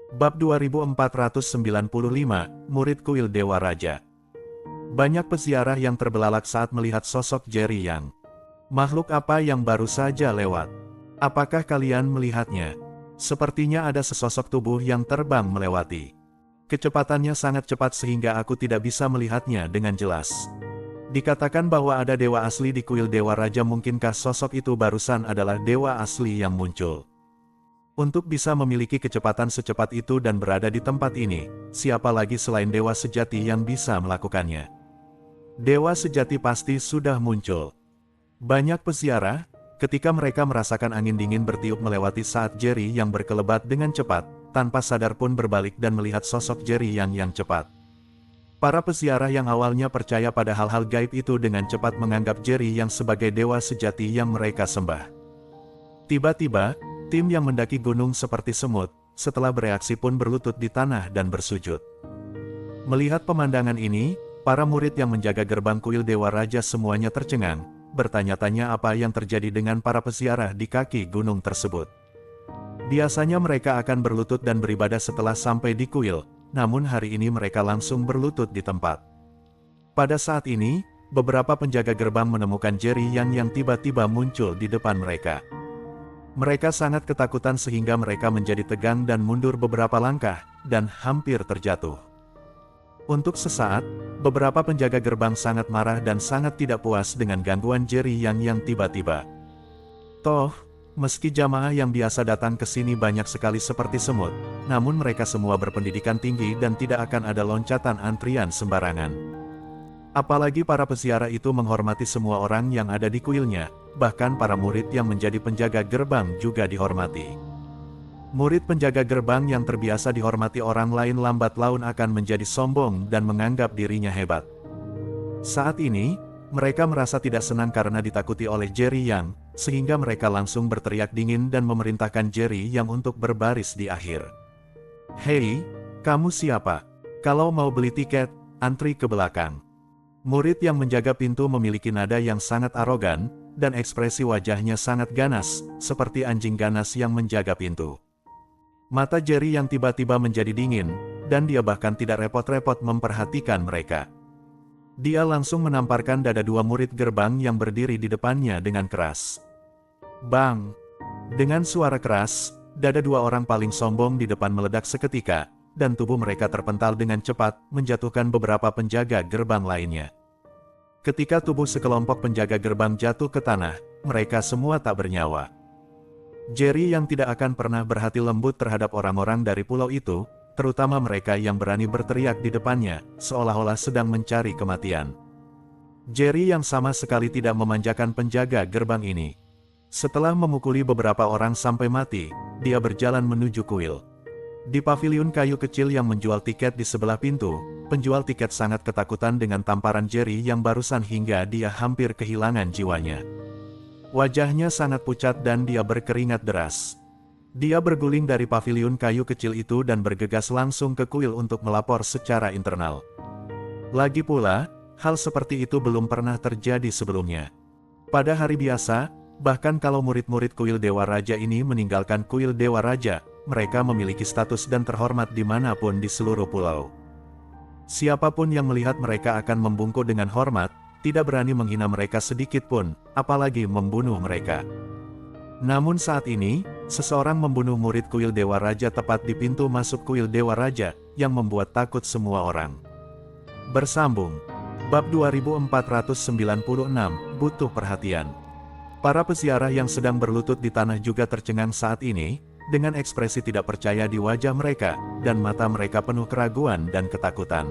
Bab 2495, Murid Kuil Dewa Raja. Banyak peziarah yang terbelalak saat melihat sosok Jerry Yang. Makhluk apa yang baru saja lewat? Apakah kalian melihatnya? Sepertinya ada sesosok tubuh yang terbang melewati. Kecepatannya sangat cepat sehingga aku tidak bisa melihatnya dengan jelas. Dikatakan bahwa ada dewa asli di kuil Dewa Raja, mungkinkah sosok itu barusan adalah dewa asli yang muncul? Untuk bisa memiliki kecepatan secepat itu dan berada di tempat ini, siapa lagi selain dewa sejati yang bisa melakukannya? Dewa sejati pasti sudah muncul. Banyak peziarah, ketika mereka merasakan angin dingin bertiup melewati saat Jerry yang berkelebat dengan cepat, tanpa sadar pun berbalik dan melihat sosok Jerry yang cepat. Para peziarah yang awalnya percaya pada hal-hal gaib itu dengan cepat menganggap Jerry yang sebagai dewa sejati yang mereka sembah. Tiba-tiba, tim yang mendaki gunung seperti semut, setelah bereaksi pun berlutut di tanah dan bersujud. Melihat pemandangan ini, para murid yang menjaga gerbang kuil Dewa Raja semuanya tercengang, bertanya-tanya apa yang terjadi dengan para peziarah di kaki gunung tersebut. Biasanya mereka akan berlutut dan beribadah setelah sampai di kuil, namun hari ini mereka langsung berlutut di tempat. Pada saat ini, beberapa penjaga gerbang menemukan Jerry yang tiba-tiba muncul di depan mereka. Mereka sangat ketakutan sehingga mereka menjadi tegang dan mundur beberapa langkah, dan hampir terjatuh. Untuk sesaat, beberapa penjaga gerbang sangat marah dan sangat tidak puas dengan gangguan Jerry yang tiba-tiba. Toh, meski jamaah yang biasa datang ke sini banyak sekali seperti semut, namun mereka semua berpendidikan tinggi dan tidak akan ada loncatan antrian sembarangan. Apalagi para peziarah itu menghormati semua orang yang ada di kuilnya, bahkan para murid yang menjadi penjaga gerbang juga dihormati. Murid penjaga gerbang yang terbiasa dihormati orang lain lambat laun akan menjadi sombong dan menganggap dirinya hebat. Saat ini, mereka merasa tidak senang karena ditakuti oleh Jerry Yang, sehingga mereka langsung berteriak dingin dan memerintahkan Jerry Yang untuk berbaris di akhir. "Hei, kamu siapa? Kalau mau beli tiket, antri ke belakang." Murid yang menjaga pintu memiliki nada yang sangat arogan, dan ekspresi wajahnya sangat ganas, seperti anjing ganas yang menjaga pintu. Mata Jerry yang tiba-tiba menjadi dingin, dan dia bahkan tidak repot-repot memperhatikan mereka. Dia langsung menamparkan dada dua murid gerbang yang berdiri di depannya dengan keras. Bang! Dengan suara keras, dada dua orang paling sombong di depan meledak seketika, dan tubuh mereka terpental dengan cepat, menjatuhkan beberapa penjaga gerbang lainnya. Ketika tubuh sekelompok penjaga gerbang jatuh ke tanah, mereka semua tak bernyawa. Jerry yang tidak akan pernah berhati lembut terhadap orang-orang dari pulau itu, terutama mereka yang berani berteriak di depannya, seolah-olah sedang mencari kematian. Jerry yang sama sekali tidak memanjakan penjaga gerbang ini. Setelah memukuli beberapa orang sampai mati, dia berjalan menuju kuil. Di paviliun kayu kecil yang menjual tiket di sebelah pintu, penjual tiket sangat ketakutan dengan tamparan Jerry yang barusan hingga dia hampir kehilangan jiwanya. Wajahnya sangat pucat dan dia berkeringat deras. Dia berguling dari paviliun kayu kecil itu dan bergegas langsung ke kuil untuk melapor secara internal. Lagi pula, hal seperti itu belum pernah terjadi sebelumnya. Pada hari biasa, bahkan kalau murid-murid kuil Dewa Raja ini meninggalkan kuil Dewa Raja, mereka memiliki status dan terhormat dimanapun di seluruh pulau. Siapapun yang melihat mereka akan membungkuk dengan hormat, tidak berani menghina mereka sedikit pun, apalagi membunuh mereka. Namun saat ini, seseorang membunuh murid kuil Dewa Raja tepat di pintu masuk kuil Dewa Raja, yang membuat takut semua orang. Bersambung. Bab 2496, Butuh Perhatian. Para peziarah yang sedang berlutut di tanah juga tercengang saat ini, dengan ekspresi tidak percaya di wajah mereka, dan mata mereka penuh keraguan dan ketakutan.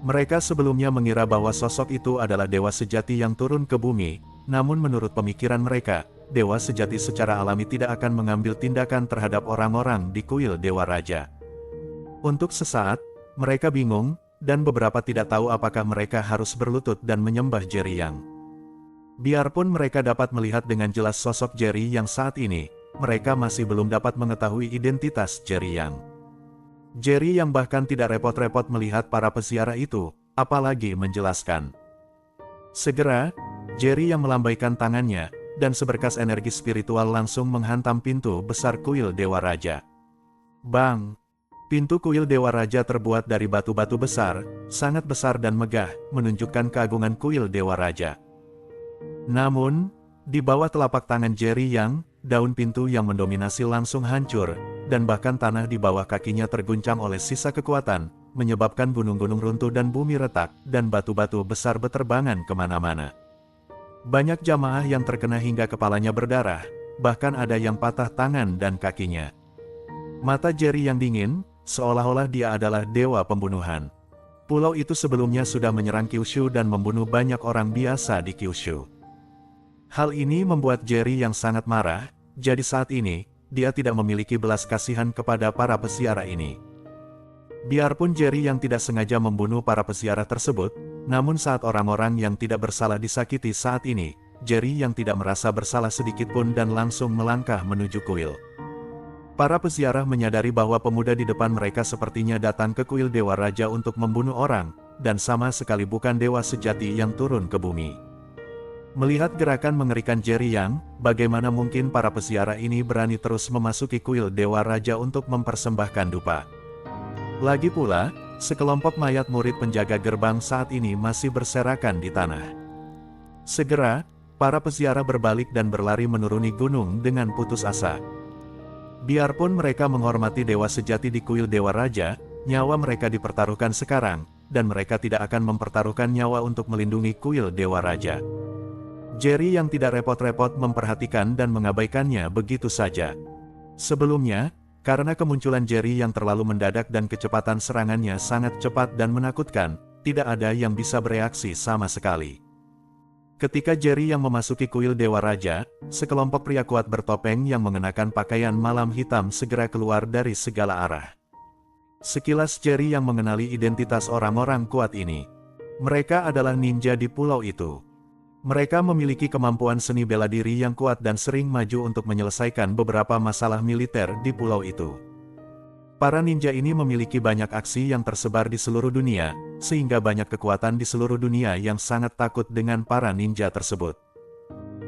Mereka sebelumnya mengira bahwa sosok itu adalah dewa sejati yang turun ke bumi, namun menurut pemikiran mereka, dewa sejati secara alami tidak akan mengambil tindakan terhadap orang-orang di kuil Dewa Raja. Untuk sesaat, mereka bingung, dan beberapa tidak tahu apakah mereka harus berlutut dan menyembah Jerry Yang. Biarpun mereka dapat melihat dengan jelas sosok Jerry yang saat ini, mereka masih belum dapat mengetahui identitas Jerry Yang. Jerry yang bahkan tidak repot-repot melihat para peziarah itu, apalagi menjelaskan. Segera, Jerry yang melambaikan tangannya, dan seberkas energi spiritual langsung menghantam pintu besar kuil Dewa Raja. Bang! Pintu kuil Dewa Raja terbuat dari batu-batu besar, sangat besar dan megah, menunjukkan keagungan kuil Dewa Raja. Namun, di bawah telapak tangan Jerry Yang, daun pintu yang mendominasi langsung hancur, dan bahkan tanah di bawah kakinya terguncang oleh sisa kekuatan, menyebabkan gunung-gunung runtuh dan bumi retak, dan batu-batu besar beterbangan kemana-mana. Banyak jamaah yang terkena hingga kepalanya berdarah, bahkan ada yang patah tangan dan kakinya. Mata Jerry yang dingin, seolah-olah dia adalah dewa pembunuhan. Pulau itu sebelumnya sudah menyerang Kyushu dan membunuh banyak orang biasa di Kyushu. Hal ini membuat Jerry yang sangat marah, jadi saat ini, dia tidak memiliki belas kasihan kepada para pesiara ini. Biarpun Jerry yang tidak sengaja membunuh para pesiara tersebut, namun saat orang-orang yang tidak bersalah disakiti saat ini, Jerry yang tidak merasa bersalah sedikitpun dan langsung melangkah menuju kuil. Para peziarah menyadari bahwa pemuda di depan mereka sepertinya datang ke kuil Dewa Raja untuk membunuh orang, dan sama sekali bukan dewa sejati yang turun ke bumi. Melihat gerakan mengerikan Jerry Yang, bagaimana mungkin para peziarah ini berani terus memasuki kuil Dewa Raja untuk mempersembahkan dupa. Lagi pula, sekelompok mayat murid penjaga gerbang saat ini masih berserakan di tanah. Segera, para peziarah berbalik dan berlari menuruni gunung dengan putus asa. Biarpun mereka menghormati dewa sejati di kuil Dewa Raja, nyawa mereka dipertaruhkan sekarang, dan mereka tidak akan mempertaruhkan nyawa untuk melindungi kuil Dewa Raja. Jerry yang tidak repot-repot memperhatikan dan mengabaikannya begitu saja. Sebelumnya, karena kemunculan Jerry yang terlalu mendadak dan kecepatan serangannya sangat cepat dan menakutkan, tidak ada yang bisa bereaksi sama sekali. Ketika Jerry yang memasuki kuil Dewa Raja, sekelompok pria kuat bertopeng yang mengenakan pakaian malam hitam segera keluar dari segala arah. Sekilas Jerry yang mengenali identitas orang-orang kuat ini. Mereka adalah ninja di pulau itu. Mereka memiliki kemampuan seni bela diri yang kuat dan sering maju untuk menyelesaikan beberapa masalah militer di pulau itu. Para ninja ini memiliki banyak aksi yang tersebar di seluruh dunia, sehingga banyak kekuatan di seluruh dunia yang sangat takut dengan para ninja tersebut.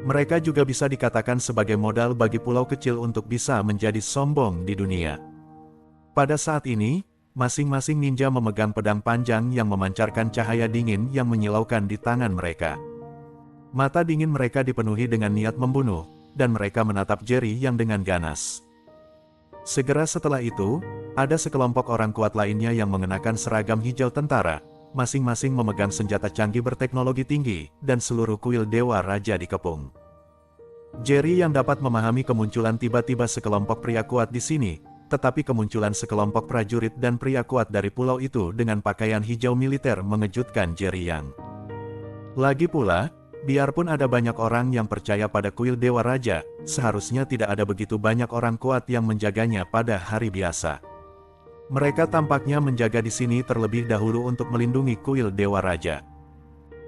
Mereka juga bisa dikatakan sebagai modal bagi pulau kecil untuk bisa menjadi sombong di dunia. Pada saat ini, masing-masing ninja memegang pedang panjang yang memancarkan cahaya dingin yang menyilaukan di tangan mereka. Mata dingin mereka dipenuhi dengan niat membunuh, dan mereka menatap Jerry yang dengan ganas. Segera setelah itu, ada sekelompok orang kuat lainnya yang mengenakan seragam hijau tentara, masing-masing memegang senjata canggih berteknologi tinggi, dan seluruh kuil Dewa Raja dikepung. Jerry yang dapat memahami kemunculan tiba-tiba sekelompok pria kuat di sini, tetapi kemunculan sekelompok prajurit dan pria kuat dari pulau itu dengan pakaian hijau militer mengejutkan Jerry Yang. Lagi pula, biarpun ada banyak orang yang percaya pada kuil Dewa Raja, seharusnya tidak ada begitu banyak orang kuat yang menjaganya pada hari biasa. Mereka tampaknya menjaga di sini terlebih dahulu untuk melindungi kuil Dewa Raja.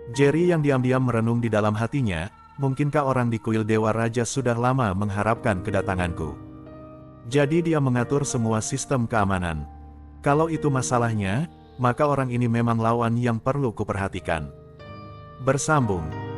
Jerry yang diam-diam merenung di dalam hatinya, mungkinkah orang di kuil Dewa Raja sudah lama mengharapkan kedatanganku? Jadi dia mengatur semua sistem keamanan. Kalau itu masalahnya, maka orang ini memang lawan yang perlu kuperhatikan. Bersambung.